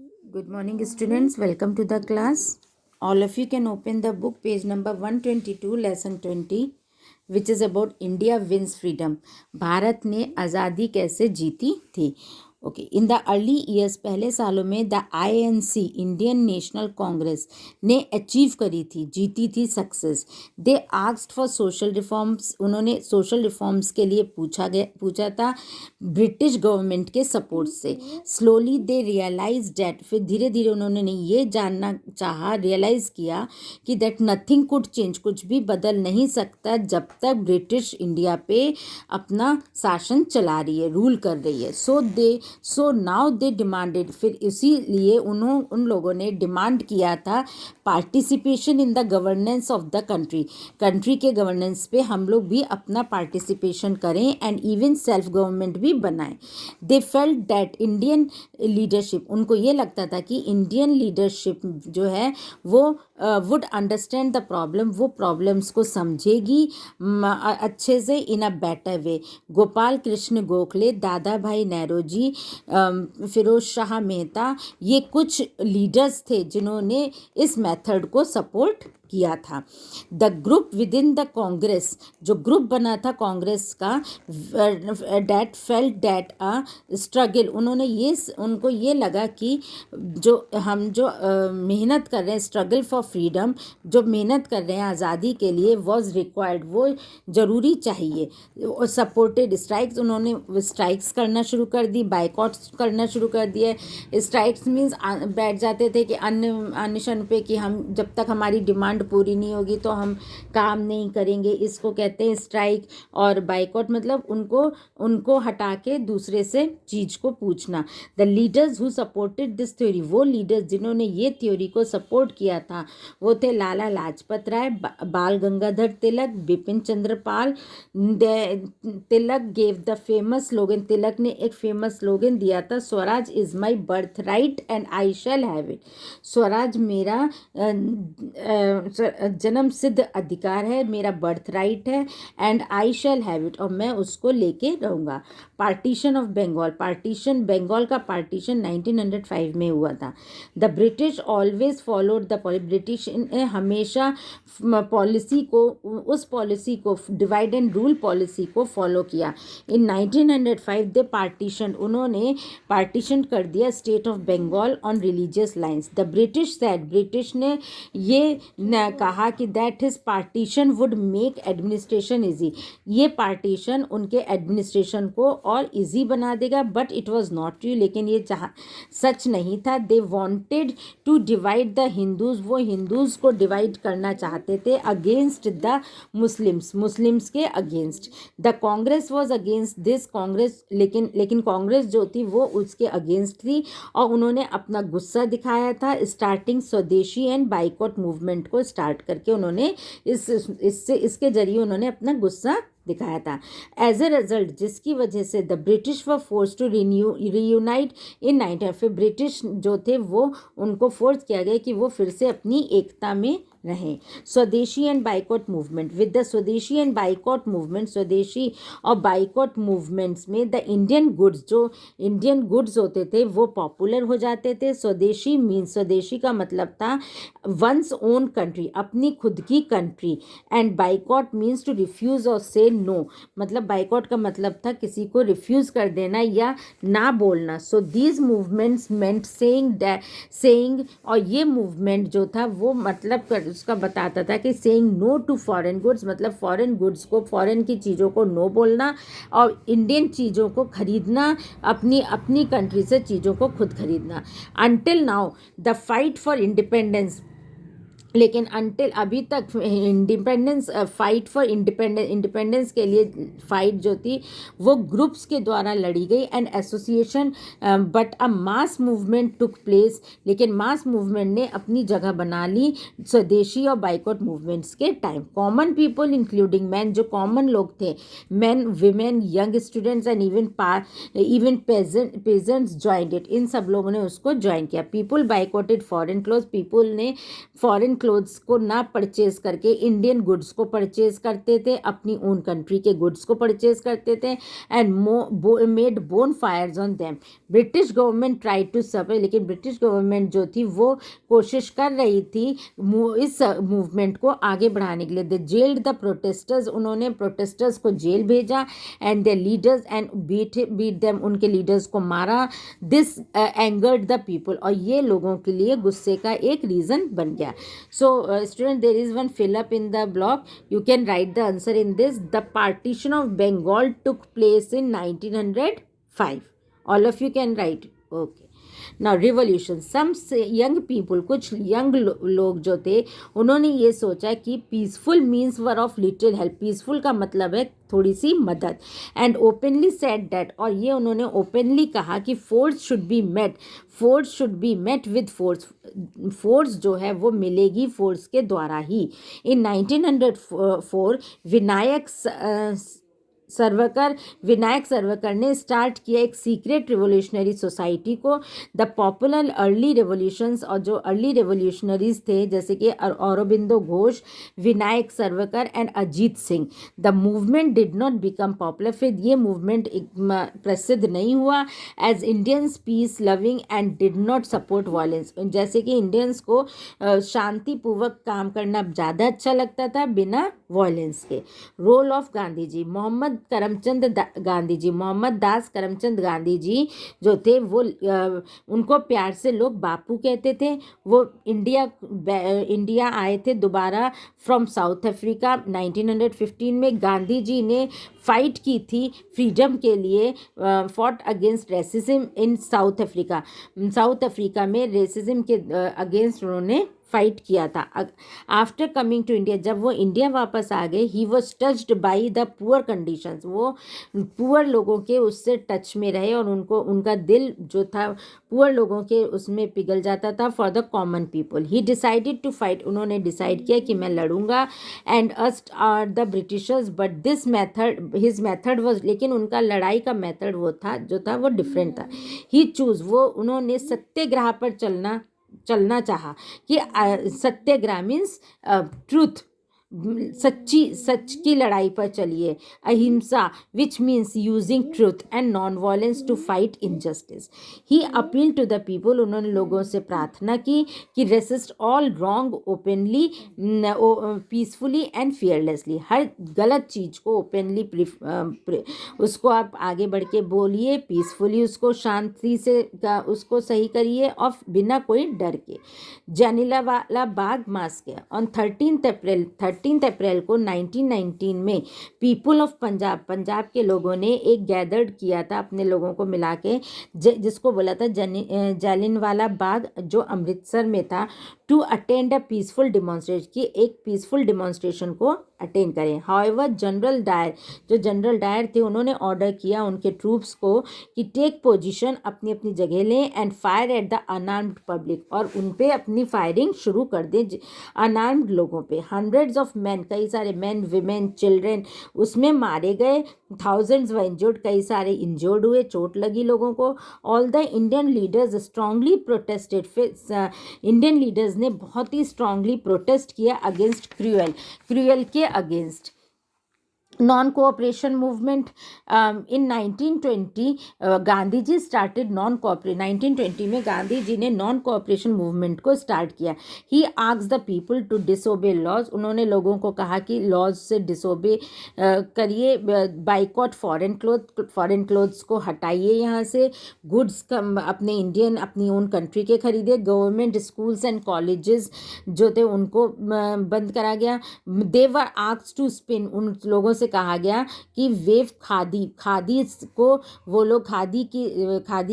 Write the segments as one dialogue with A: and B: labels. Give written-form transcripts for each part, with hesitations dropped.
A: Good morning, students. Welcome to the class. All of you can open the book, page number 122, lesson 20, which is about India wins freedom. Bharat ने आज़ादी कैसे जीती थी. Okay, in the early years, पहले सालों में the INC Indian national Congress ने achieve करी थी, जीती थी success. They asked for social reforms, उन्होंने सोशल रिफॉर्म्स के लिए पूछा था ब्रिटिश गवर्नमेंट के सपोर्ट से. स्लोली दे रियलाइज डैट, फिर धीरे धीरे उन्होंने ये जानना चाहा, रियलाइज़ किया कि दैट नथिंग कुड चेंज, कुछ भी बदल नहीं सकता जब तक ब्रिटिश इंडिया पे अपना शासन चला रही है, रूल कर रही है. सो नाउ दे डिमांडेड, फिर इसीलिए उन लोगों ने डिमांड किया था participation in the governance of the country के गवर्नेंस पे हम लोग भी अपना पार्टिसिपेशन करें एंड इवन सेल्फ गवर्नमेंट भी बनाएं. They felt that Indian leadership, उनको ये लगता था कि इंडियन लीडरशिप जो है वो वुड अंडरस्टैंड द प्रॉब्लम, वो प्रॉब्लम्स को समझेगी अच्छे से in a better way. Gopal Krishna Gokhale, Dadabhai Nehru ji, Firoz Shah Mehta, ये कुछ लीडर्स थे जिन्होंने इस मेथड को सपोर्ट किया था. The group with in the Congress, जो ग्रुप बना था कांग्रेस का, that felt that a struggle, उनको ये लगा कि जो मेहनत कर रहे हैं, स्ट्रगल फॉर फ्रीडम, जो मेहनत कर रहे हैं आज़ादी के लिए, वॉज रिक्वायर्ड, वो ज़रूरी चाहिए. सपोर्टेड स्ट्राइक्स, उन्होंने स्ट्राइक्स करना शुरू कर दी, बाइकआउट्स करना शुरू कर दिए. स्ट्राइक्स मीन्स बैठ जाते थे कि अनशन पे, कि हम जब तक हमारी डिमांड पूरी नहीं होगी तो हम काम नहीं करेंगे, इसको कहते हैं स्ट्राइक. और बाइकआउट मतलब उनको हटा के दूसरे से चीज़ को पूछना. The leaders who supported this theory, वो लीडर्स जिन्होंने ये थ्योरी को सपोर्ट किया था वो थे लाला लाजपत राय, बाल गंगाधर तिलक, बिपिन चंद्र पाल. तिलक गेव द फेमस स्लोगन, तिलक ने एक फेमस स्लोगन दिया था, Swaraj is my birth right and I shall have it. Swaraj मेरा जन्म सिद्ध अधिकार है, मेरा बर्थ राइट है, and I shall have it, और मैं उसको लेके रहूँगा. पार्टीशन ऑफ बंगाल, बंगाल का पार्टीशन 1905 में हुआ था. The British always followed the British ने हमेशा पॉलिसी को, उस पॉलिसी को, डिवाइड एंड रूल पॉलिसी को फॉलो किया. इन 1905 दे पार्टीशन, उन्होंने पार्टीशन कर दिया state of Bengal on religious lines. The British said, British ने ये कहा कि that his partition would make administration easy, ये पार्टीशन उनके एडमिनिस्ट्रेशन को और इजी बना देगा. But it was not true, लेकिन ये सच नहीं था. They wanted to divide the Hindus, वो हिंदूज को डिवाइड करना चाहते थे अगेंस्ट द मुस्लिम्स के against. The Congress was against this, Congress लेकिन कांग्रेस जो थी वो उसके अगेंस्ट थी, और उन्होंने अपना गुस्सा दिखाया था स्टार्टिंग स्वदेशी एंड बाइकआउट मूवमेंट को स्टार्ट करके. उन्होंने इसके जरिए उन्होंने अपना गुस्सा दिखाया था. एज ए रिजल्ट, जिसकी वजह से the British were force to reunite in 19, फिर ब्रिटिश जो थे वो उनको फोर्स किया गया कि वो फिर से अपनी एकता में रहें. स्वदेशी and boycott movement, with the स्वदेशी एंड बाइकआउट मूवमेंट, स्वदेशी और बाइकआउट मूवमेंट्स में द इंडियन गुड्स, जो इंडियन गुड्स होते थे वो पॉपुलर हो जाते थे. स्वदेशी मीन्स, स्वदेशी का मतलब था वंस ओन कंट्री, अपनी खुद की country. And boycott means to refuse और से नो, मतलब बाइकआउट का मतलब था किसी को रिफ्यूज़ कर देना या ना बोलना. So these movements meant saying, और ये मूवमेंट जो था वो मतलब उसका बताता था कि saying no to foreign goods, मतलब फॉरेन गुड्स को, फॉरेन की चीज़ों को नो बोलना, और इंडियन चीज़ों को खरीदना, अपनी कंट्री से चीज़ों को खुद खरीदना. Until now the fight for independence, लेकिन अनटिल अभी तक इंडिपेंडेंस, फाइट फॉर इंडिपेंडेंस के लिए फाइट जो थी वो ग्रुप्स के द्वारा लड़ी गई and association, but a mass movement took place, लेकिन मास मूवमेंट ने अपनी जगह बना ली स्वदेशी और बाइकआउट मूवमेंट्स के time. Common people including man, जो कॉमन लोग थे, man, women, young students and even peasants joined it, इन सब लोगों ने उसको ज्वाइन किया. People boycotted foreign cloth, people ने फॉरेन क्लोथ्स को ना परचेज करके इंडियन गुड्स को परचेज करते थे, अपनी ओन कंट्री के गुड्स को परचेज करते थे, and made bonfires on them. British government try to support, लेकिन ब्रिटिश गवर्नमेंट जो थी वो कोशिश कर रही थी इस मूवमेंट को आगे बढ़ाने के लिए। दे जेल्ड द प्रोटेस्टर्स, उन्होंने प्रोटेस्टर्स को जेल भेजा, and their leaders and beat them, उनके लीडर्स को मारा। दिस एंगर्ड द पीपल, और ये लोगों के लिए गुस्से का एक रीज़न बन गया। So student, there is one fill up in the block, you can write the answer in this. The partition of Bengal took place in 1905. All of you can write. Okay. Now revolution. Some young people, कुछ young लोग जो थे, उन्होंने ये सोचा कि peaceful means were of little help. Peaceful का मतलब है थोड़ी सी मदद, एंड ओपनली सेड दैट, और ये उन्होंने ओपनली कहा कि force should be met with force. Force जो है वो मिलेगी फोर्स के द्वारा ही। इन 1904 विनायक सर्वकर ने स्टार्ट किया एक सीक्रेट रिवोल्यूशनरी सोसाइटी को। द पॉपुलर अर्ली रेवोल्यूशंस, और जो अर्ली रेवोल्यूशनरीज थे जैसे कि Aurobindo Ghosh, Vinayak Savarkar and Ajit Singh. The movement did not become popular, फिर ये मूवमेंट प्रसिद्ध नहीं हुआ, as Indians peace loving and did not support violence. जैसे कि इंडियंस को शांतिपूर्वक काम करना ज़्यादा अच्छा लगता था बिना वायलेंस के। रोल ऑफ गांधी जी, मोहम्मद दास करमचंद गांधी जी जो थे वो उनको प्यार से लोग बापू कहते थे। वो इंडिया आए थे दोबारा फ्रॉम साउथ अफ्रीका 1915 में। गांधी जी ने फाइट की थी फ्रीडम के लिए, फॉट अगेंस्ट रेसिज्म इन साउथ अफ्रीका में रेसिज्म के अगेंस्ट उन्होंने फाइट किया था। आफ्टर कमिंग टू इंडिया, जब वो इंडिया वापस आ गए, he was touched by the poor conditions, वो पुअर लोगों के उससे टच में रहे, और उनका दिल जो था पुअर लोगों के उसमें पिघल जाता था for the common people. He decided to fight, उन्होंने डिसाइड किया कि मैं लड़ूंगा, एंड अस्ट आर the Britishers, but this method his method was, लेकिन उनका लड़ाई का मेथड जो था वो डिफरेंट था। ही चूज, उन्होंने सत्याग्रह पर चलना चाहा, कि सत्याग्रह मीन्स ट्रूथ, सच की लड़ाई पर चलिए। Ahimsa which means using truth and non violence to fight injustice. He appeal to the people, उन्होंने लोगों से प्रार्थना की कि resist all wrong openly, peacefully and fearlessly. हर गलत चीज़ को ओपनली उसको आप आगे बढ़ के बोलिए, पीसफुली उसको शांति से उसको सही करिए, और बिना कोई डर के। जलियांवाला बाग मास्कर ऑन 13 अप्रैल को 1919 में पीपल ऑफ पंजाब के लोगों ने एक गैदर्ड किया था अपने लोगों को मिला के, जिसको बोला था जलियांवाला बाग, जो अमृतसर में था, to attend a peaceful demonstration, कि एक पीसफुल डिमॉन्स्ट्रेशन को अटेंड करें। हाउएवर जनरल डायर थे, उन्होंने ऑर्डर किया उनके ट्रूप्स को कि टेक पोजीशन, अपनी अपनी जगह लें, and fire at the unarmoured public, और उन पे अपनी फायरिंग शुरू कर दें अनआर्म्ड लोगों पे। हंड्रेड्स ऑफ मैन, कई सारे मैन, विमेन, चिल्ड्रेन उसमें मारे गए। थाउजेंड्स व इंजर्ड, कई सारे इंजर्ड हुए, चोट लगी लोगों को। All the Indian leaders strongly protested, Indian leaders ने बहुत ही स्ट्रांगली प्रोटेस्ट किया अगेंस्ट क्रूएल के against. Non cooperation movement in 1920 Gandhi ji started 1920 में गांधी जी ने नॉन कोऑपरेशन मूवमेंट को स्टार्ट किया। He asked the people to disobey laws, उन्होंने लोगों को कहा कि लॉज से डिसोबे करिए। बाइकॉट फॉरेन क्लोथ्स को हटाइए यहाँ से, गुड्स अपनी ओन कंट्री के खरीदे। गवर्नमेंट स्कूल्स एंड कॉलेजेस जो थे उनको बंद करा गया। दे वर आस्क्ड टू स्पिन, उन लोगों से कहा गया कि वेव खादी को वो लोग खादी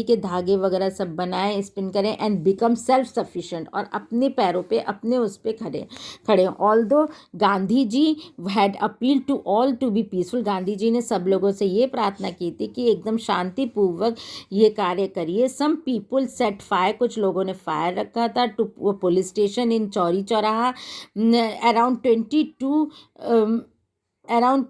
A: के धागे वगैरह सब बनाएं, स्पिन करें, एंड बिकम सेल्फ सफिशिएंट, और अपने पैरों पे अपने उस पे खड़े। Although Gandhi ji had appeal to all to be peaceful, Gandhi ji ने सब लोगों से ये प्रार्थना की थी कि एकदम शांतिपूर्वक ये कार्य करिए। सम पीपल सेट फायर, कुछ लोगों ने फायर रखा था to police station in Chauri Chauraha. Around 22 around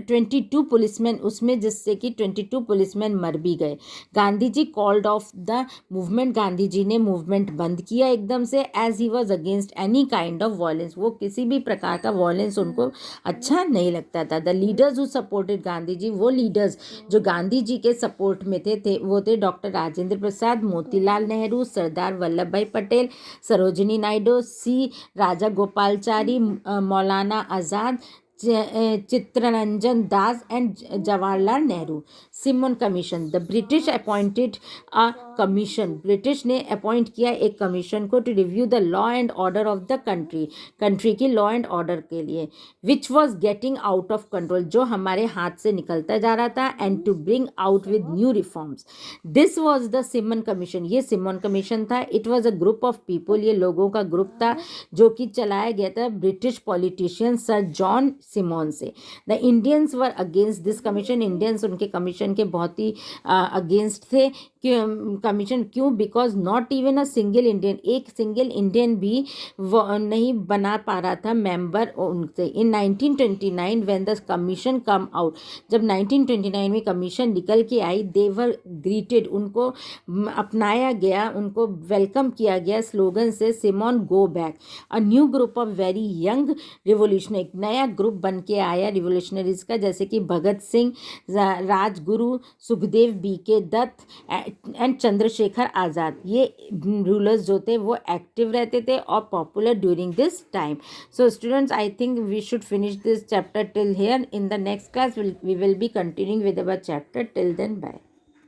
A: 22 policeman उसमें, जिससे कि 22 पुलिसमैन मर भी गए। Gandhi ji called off the movement, Gandhi ji ने मूवमेंट बंद किया एकदम से, as he was against any kind of violence, वो किसी भी प्रकार का वॉयलेंस उनको अच्छा नहीं लगता था। The leaders who supported Gandhi ji, वो लीडर्स जो गांधी जी के सपोर्ट में थे वो थे doctor Rajendra Prasad, Motilal Nehru, Sardar Vallabhbhai Patel, Sarojini Naidu, C Rajagopalachari, Maulana Azad, Chittaranjan Das and Jawaharlal Nehru. Simon commission, the British appointed a commission, British ने अपॉइंट किया एक कमीशन को to review the law and order of the country, country की लॉ एंड ऑर्डर के लिए, which was getting out of control, जो हमारे हाथ से निकलता जा रहा था, and to bring out with new reforms. This was the Simon commission, ये सिमन कमीशन था। It was a group of people, ये लोगों का ग्रुप था जो कि चलाया गया था British politician sir John Simon से। The Indians were against this commission, Indians उनके कमीशन के बहुत ही अगेंस्ट थे। कमीशन क्यों? Because not even a single Indian, एक सिंगल इंडियन भी नहीं बना पा रहा था मेंबर उनसे। In 1929 when the commission come out, जब 1929 में कमीशन निकल के आई, दे वर ग्रीटेड, उनको अपनाया गया, उनको वेलकम किया गया स्लोगन से, Simon go back. A new group of very young revolutionary, एक नया ग्रुप बन के आया रिवोल्यूशनरीज का, जैसे कि भगत सिंह, राजगुरु, सुखदेव, बी.के. दत्त एंड चंद्रशेखर आज़ाद। ये रूलर्स जो थे वो एक्टिव रहते थे और popular during this time. So students, I think we should finish this chapter till here. In the next class we will be continuing with our chapter. Till then, bye.